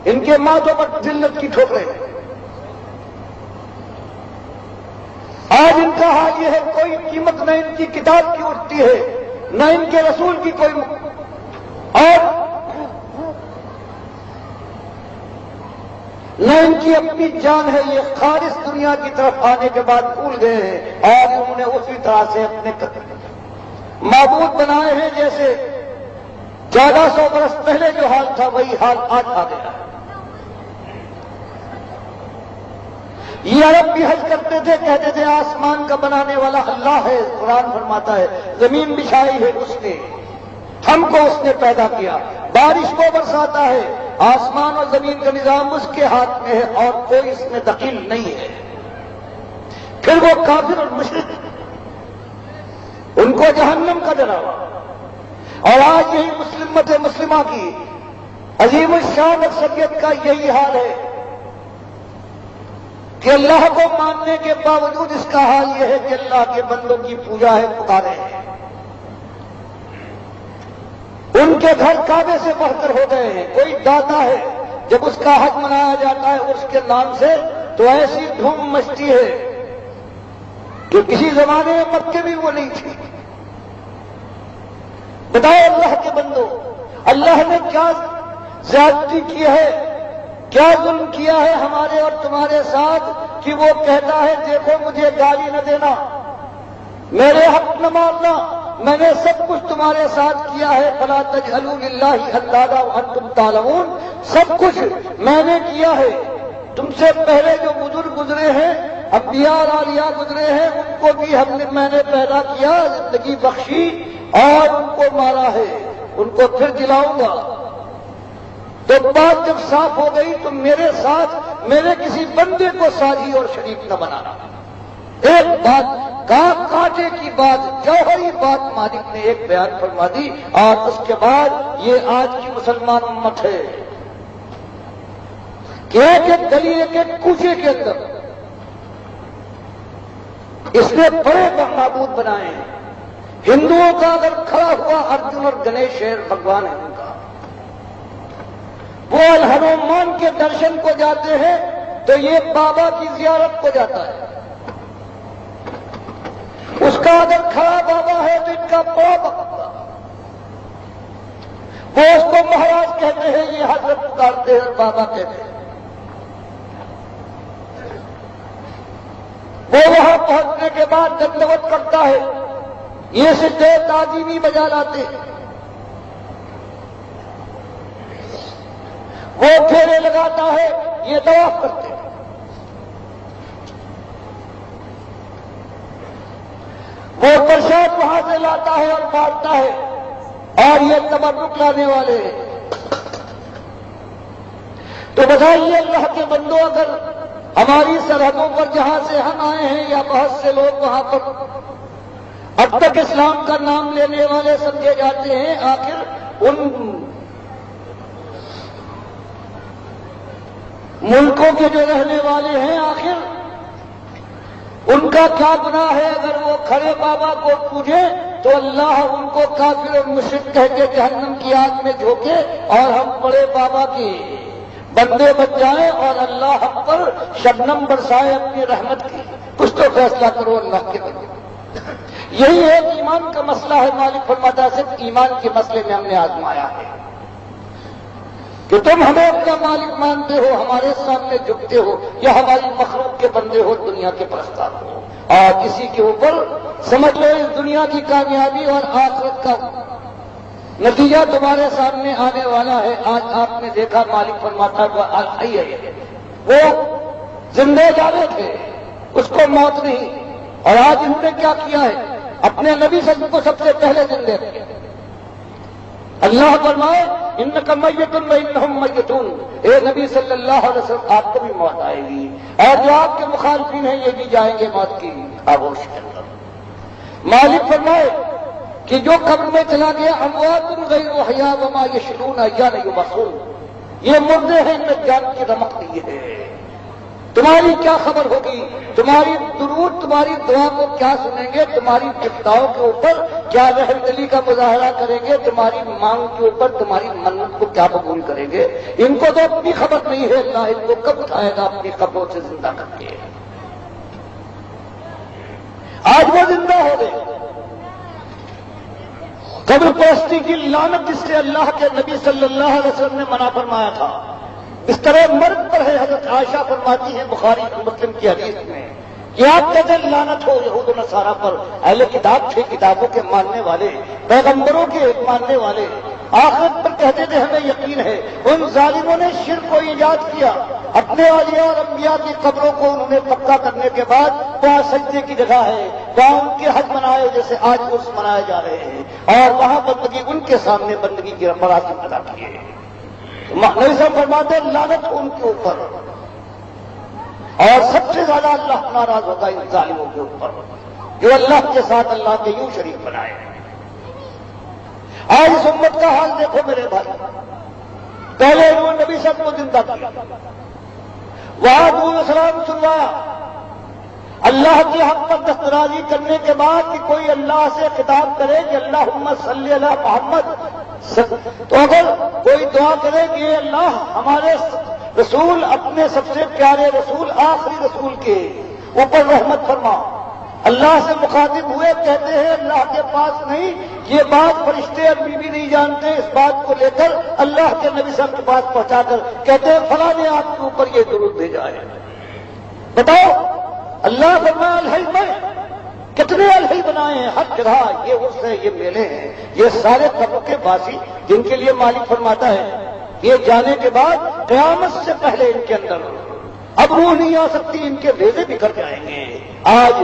ان کے ماتھوں پر ذلت کی ٹھوکریں. آج ان کا حال یہ ہے کوئی قیمت نہ ان کی کتاب کی اٹھتی ہے نہ ان کے رسول کی کوئی، اور نہ ان کی اپنی جان ہے. یہ خالص دنیا کی طرف آنے کے بعد بھول گئے ہیں اور انہوں نے اسی طرح سے اپنے معبود بنائے ہیں جیسے 1400 برس پہلے جو حال تھا وہی حال آج آ گیا. یہ عرب بھی حج کرتے تھے، کہتے تھے آسمان کا بنانے والا اللہ ہے. قرآن فرماتا ہے زمین بچھائی ہے اس نے، ہم کو اس نے پیدا کیا، بارش کو برساتا ہے، آسمان اور زمین کا نظام اس کے ہاتھ میں ہے اور کوئی اس میں دخیل نہیں ہے. پھر وہ کافر اور مشرک، ان کو جہنم کا ڈراوا. اور آج یہی امت مسلمہ کی عظیم الشان اکثریت کا یہی حال ہے کہ اللہ کو ماننے کے باوجود اس کا حال یہ ہے کہ اللہ کے بندوں کی پوجا ہے، پکارے ہیں. ان کے گھر کعبے سے بڑھ کر ہو گئے ہیں. کوئی داتا ہے جب اس کا حج منایا جاتا ہے اس کے نام سے تو ایسی دھوم مچتی ہے کہ کسی زمانے میں مکے بھی وہ نہیں تھی. بتاؤ اللہ کے بندو، اللہ نے کیا زیادتی کی ہے، کیا ظلم کیا ہے ہمارے اور تمہارے ساتھ کہ وہ کہتا ہے دیکھو مجھے گالی نہ دینا، میرے حق نہ مارنا، میں نے سب کچھ تمہارے ساتھ کیا ہے. فلا تجعلوا للہ اندادا وانتم تعلمون، سب کچھ میں نے کیا ہے. تم سے پہلے جو بزرگ گزرے ہیں، انبیاء اور اولیاء گزرے ہیں، ان کو بھی میں نے پیدا کیا، زندگی بخشی اور ان کو مارا ہے، ان کو پھر جلاؤں گا. تو بات جب صاف ہو گئی تو میرے ساتھ میرے کسی بندے کو ساجی اور شریک نہ بنانا. ایک بات کانٹے کی بات، جوہری بات مالک نے ایک بیان فرما دی. اور اس کے بعد یہ آج کی مسلمان امت ہے کہ ایک ایک گلی ایک ایک کوچے کے اندر اس نے بڑے معبود بنائے ہیں. ہندوؤں کا اگر کھڑا ہوا ارجن اور گنیش ہے بھگوان ہے ان کا، وہ ہنومان کے درشن کو جاتے ہیں تو یہ بابا کی زیارت کو جاتا ہے. اس کا اگر کھڑا بابا ہے تو ان کا بڑا بابا، وہ اس کو مہاراج کہتے ہیں، یہ حضرت پکارتے ہیں بابا کہتے ہیں. وہ وہاں پہنچنے کے بعد دنڈوت کرتا ہے، یہ سجدے تعظیمی بجا لاتے ہیں. وہ پھیرے لگاتا ہے، یہ طواف کرتے ہیں. وہ پرساد وہاں سے لاتا ہے اور بانٹتا ہے، اور یہ تبرک لانے والے ہیں. تو بتائیے اللہ کے بندو، اگر ہماری سرحدوں پر جہاں سے ہم آئے ہیں یا بہت سے لوگ وہاں پر اب تک اسلام کا نام لینے والے سمجھے جاتے ہیں، آخر ان ملکوں کے جو رہنے والے ہیں آخر ان کا کیا گناہ ہے؟ اگر وہ کھڑے بابا کو پوجے تو اللہ ان کو کافر اور مشرک کہہ کے جہنم کی آگ میں جھونکے اور ہم بڑے بابا کے بندے بن جائیں اور اللہ ہم پر شبنم برسائے اپنی رحمت کی. کچھ تو فیصلہ کرو اللہ کے بندے. یہی ایک ایمان کا مسئلہ ہے. مالک فرماتا ہے صرف ایمان کے مسئلے میں ہم نے آزمایا ہے کہ تم ہمیں اپنا مالک مانتے ہو، ہمارے سامنے جھکتے ہو، یا ہماری مخلوق کے بندے ہو، دنیا کے پرستار ہو. اور اسی کے اوپر سمجھ لو اس دنیا کی کامیابی اور آخرت کا نتیجہ تمہارے سامنے آنے والا ہے. آج آپ نے دیکھا مالک فرماتا ہے وہ زندے جانے تھے، اس کو موت نہیں. اور آج انہوں نے کیا کیا ہے؟ اپنے نبی صلی اللہ علیہ وسلم کو سب سے پہلے زندے رکھے. اللہ فرمائے انک میت وانہم میتون، اے نبی صلی اللہ علیہ وسلم آپ کو بھی موت آئے گی اور جو آپ کے مخالفین ہیں یہ بھی جائیں گے موت کی آغوش کے اندر. مالک فرمائے کہ جو قبر میں چلا گیا اموات غیر احیاء وما یشعرون ایان یبعثون، یہ مردے ہیں ان میں جان کی رمق نہیں ہے. تمہاری کیا خبر ہوگی؟ تمہاری درود تمہاری دعا کو کیا سنیں گے؟ تمہاری فتاؤں کے اوپر کیا رحم دلی کا مظاہرہ کریں گے؟ تمہاری مانگ کے اوپر تمہاری منت کو کیا قبول کریں گے؟ ان کو تو اپنی خبر نہیں ہے، اللہ ان کو کب اٹھائے گا اپنی قبروں سے زندہ کر کے۔ آج وہ زندہ ہو گئے۔ قبر پرستی کی لعنت جس سے اللہ کے نبی صلی اللہ علیہ وسلم نے منع فرمایا تھا، اس طرح مرد پر ہے۔ حضرت عائشہ فرماتی ہے بخاری اور مسلم کی حدیث میں کہ آپ کہتے ہیں لعنت ہو یہود و نصارہ پر، اہل کتاب تھے، کتابوں کے ماننے والے، پیغمبروں کے ماننے والے، آخرت پر کہتے تھے ہمیں یقین ہے۔ ان ظالموں نے شرک کو ایجاد کیا، اپنے اولیاء اور انبیاء کی قبروں کو انہوں نے پکا کرنے کے بعد وہاں سجدے کی جگہ ہے، وہاں ان کے حج منائے جیسے آج عرس منائے جا رہے ہیں، اور وہاں بندگی ان کے سامنے بندگی کی مراسم ادا کیے۔ نبی صاحب فرماتے ہیں لعنت ان کے اوپر، اور سب سے زیادہ اللہ ناراض ہوگا ان ظالموں کے اوپر جو اللہ کے ساتھ اللہ کے یوں شریک بنائے۔ آج اس امت کا حال دیکھو میرے بھائی، پہلے انہوں نے نبی صاحب کو زندہ کیا، وہاں درود و سلام سنوایا، اللہ کے حق پر دسترازی کرنے کے بعد کہ کوئی اللہ سے خطاب کرے کہ اللہم صلی علی محمد، تو اگر کوئی دعا کرے کہ اے اللہ ہمارے رسول اپنے سب سے پیارے رسول آخری رسول کے اوپر رحمت فرما، اللہ سے مخاطب ہوئے کہتے ہیں اللہ کے پاس نہیں، یہ بات فرشتے اور بیوی نہیں جانتے، اس بات کو لے کر اللہ کے نبی صاحب کے پاس پہنچا کر کہتے ہیں فلاں نے آپ کے اوپر یہ درود بھیجا ہے۔ بتاؤ اللہ فرمایا الہی میں کتنے الہی بنائے ہیں، ہر جگہ یہ عرس ہے، یہ میلے ہیں، یہ سارے قبر کے باسی جن کے لیے مالک فرماتا ہے یہ جانے کے بعد قیامت سے پہلے ان کے اندر اب روح نہیں آ سکتی، ان کے بھیجے بکھر جائیں گے۔ آج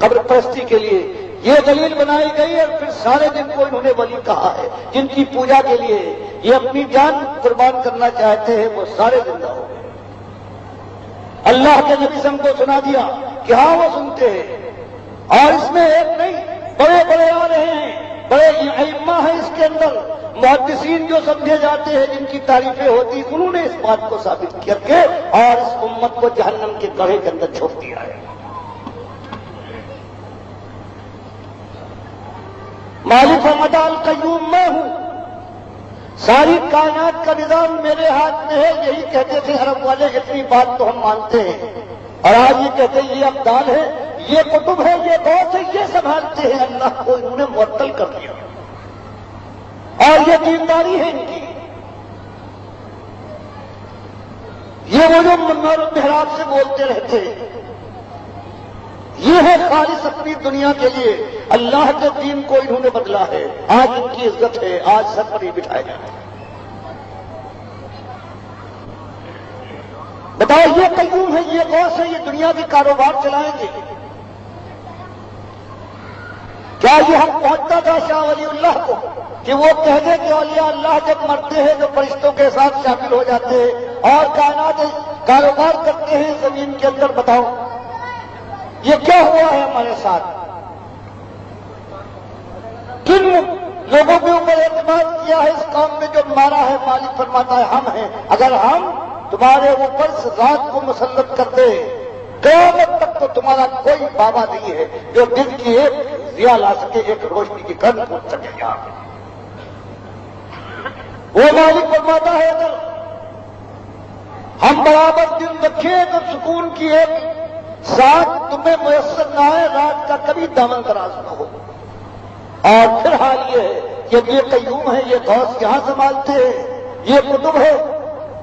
قبر پرستی کے لیے یہ دلیل بنائی گئی ہے، پھر سارے دن کو انہوں نے ولی کہا ہے، جن کی پوجا کے لیے یہ اپنی جان قربان کرنا چاہتے ہیں وہ سارے زندہ ہو گئے۔ اللہ کے نبی سم کو سنا دیا کہ ہاں وہ سنتے ہیں، اور اس میں ایک نہیں بڑے بڑے آ رہے ہیں، بڑے ائمہ ہیں اس کے اندر، محدثین جو سمجھے جاتے ہیں جن کی تعریفیں ہوتی، انہوں نے اس بات کو ثابت کر کے اور اس امت کو جہنم کے گڑھے کے اندر جھونک دیا ہے۔ مالک فرماتا القیوم میں ہوں، ساری کائنات کا نظام میرے ہاتھ میں ہے، یہی کہتے تھے عرب والے، اتنی بات تو ہم مانتے ہیں، اور آج یہ کہتے ہیں یہ ابدال ہے، یہ کتب ہے، یہ غوث ہے، یہ سنبھالتے ہیں، اللہ کو انہوں نے معطل کر دیا، اور یہ دینداری ہے ان کی۔ یہ وہ جو منار و محراب سے بولتے رہتے یہ ہے خالص اپنی دنیا کے لیے، اللہ کے دین کو انہوں نے بدلا ہے، آج ان کی عزت ہے، آج سر پر ہی بٹھائے جائیں۔ بتاؤ یہ قیوم ہے، یہ غوث ہے، یہ دنیا کے کاروبار چلائیں گے؟ کیا یہ حق پہنچتا تھا شاہ ولی اللہ کو کہ وہ کہہ دے کہ اولیاء اللہ جب مرتے ہیں تو فرشتوں کے ساتھ شامل ہو جاتے ہیں اور کائنات کاروبار کرتے ہیں زمین کے اندر؟ بتاؤ یہ کیا ہوا ہے ہمارے ساتھ؟ کن لوگوں کے اوپر اعتماد کیا ہے اس قوم نے جو مارا ہے؟ مالک فرماتا ہے ہم ہیں، اگر ہم تمہارے اوپر ذات کو مسلط کرتے قیامت تک تو تمہارا کوئی بابا نہیں ہے جو دل کی ایک ضیا لا سکے، ایک روشنی کی کرن پہنچ سکے یہاں۔ وہ مالک فرماتا ہے اگر ہم برابر دل رکھیں تو سکون کی ایک ساتھ تمہیں میسر نہ آئے، رات کا کبھی دامن دراز نہ ہو۔ اور پھر حال یہ ہے کہ یہ قیوم ہے، یہ غوث یہاں سنبھالتے ہیں، یہ کتب ہے،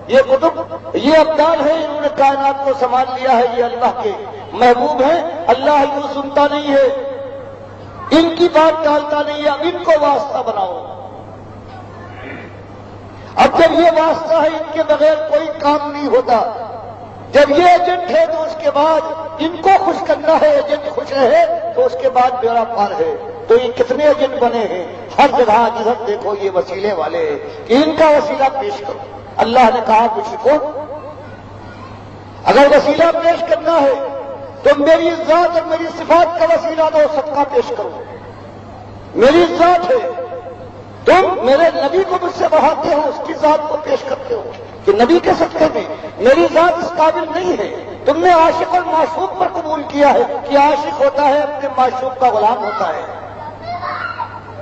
یہ کتب یہ ابدال ہے، انہوں نے کائنات کو سنبھال لیا ہے، یہ اللہ کے محبوب ہیں، اللہ یوں سنتا نہیں ہے، ان کی بات ٹالتا نہیں ہے، اب ان کو واسطہ بناؤ۔ اب جب یہ واسطہ ہے ان کے بغیر کوئی کام نہیں ہوتا، جب یہ ایجنٹ ہے تو اس کے بعد ان کو خوش کرنا ہے، ایجنٹ خوش رہے تو اس کے بعد بیڑا پار ہے۔ تو یہ کتنے ایجنٹ بنے ہیں ہر جگہ، جدھر دیکھو یہ وسیلے والے کہ ان کا وسیلہ پیش کرو۔ اللہ نے کہا کچھ کو اگر وسیلہ پیش کرنا ہے تو میری ذات اور میری صفات کا وسیلہ دو، صدقہ پیش کرو۔ میری ذات ہے، تم میرے نبی کو مجھ سے بڑھاتے ہو، اس کی ذات کو پیش کرتے ہو کہ نبی کے صدقے میں میری ذات اس قابل نہیں ہے تم نے عاشق اور معشوق پر قبول کیا ہے کہ عاشق ہوتا ہے اپنے معشوق کا غلام ہوتا ہے.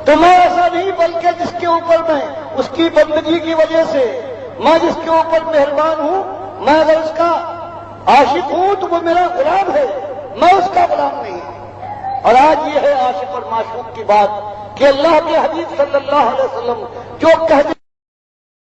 تمہیں ایسا نہیں بلکہ جس کے اوپر میں اس کی بندگی کی وجہ سے میں جس کے اوپر مہربان ہوں، میں اگر اس کا عاشق ہوں تو وہ میرا غلام ہے، میں اس کا غلام نہیں. اور آج یہ ہے عاشق اور معشوق کی بات کہ اللہ کے حبیب صلی اللہ علیہ وسلم جو کہہ